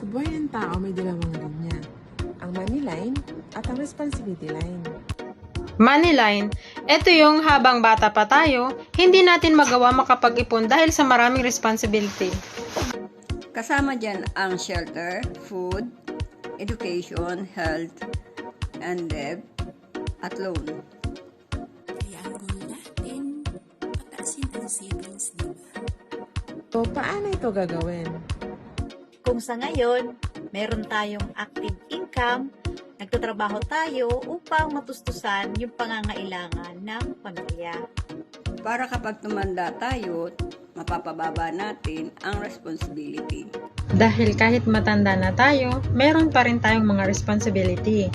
Buhay ng tao may dalawang linya. Ang money line at ang responsibility line. Money line, ito yung habang bata pa tayo, hindi natin magawa makapag-ipon dahil sa maraming responsibility. Kasama dyan ang shelter, food, education, health, and debt, at loan. Kaya ang goal natin, pataasin ang savings, di ba? So, paano ito gagawin? Kung sa ngayon, meron tayong active income, nagtatrabaho tayo upang matustusan yung pangangailangan ng pamilya. Para kapag tumanda tayo, mapapababa natin ang responsibility. Dahil kahit matanda na tayo, meron pa rin tayong mga responsibility.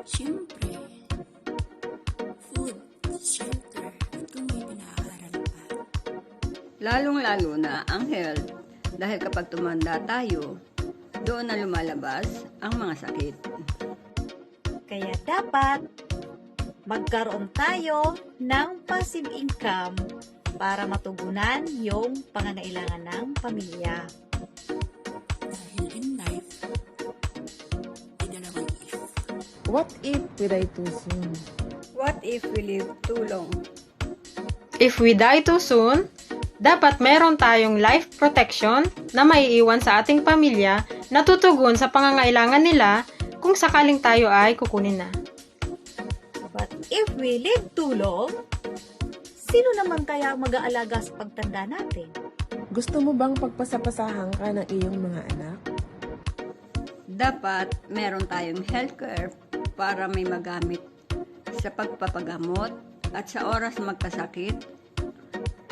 Siyempre, food, shelter, at kung may pinakaharap pa. Lalong-lalo na ang health, dahil kapag tumanda tayo, doon na lumalabas ang mga sakit. Kaya dapat magkaroon tayo ng passive income para matugunan yung pangangailangan ng pamilya. Dahil in life, may dalawang if. What if we die too soon? What if we live too long? If we die too soon, dapat meron tayong life protection na maiiwan sa ating pamilya na tutugon sa pangangailangan nila kung sakaling tayo ay kukunin na. But if we live too long, sino naman kaya ang mag-aalaga sa pagtanda natin? Gusto mo bang pagpasapasahan ka ng iyong mga anak? Dapat meron tayong healthcare para may magamit sa pagpapagamot at sa oras magkasakit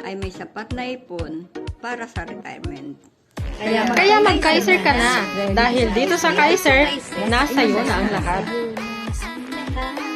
ay may sapat na ipon para sa retirement. Kaya mag-Kaiser ka na dahil dito sa Kaiser, nasa iyo na ang lahat. Ang lahat.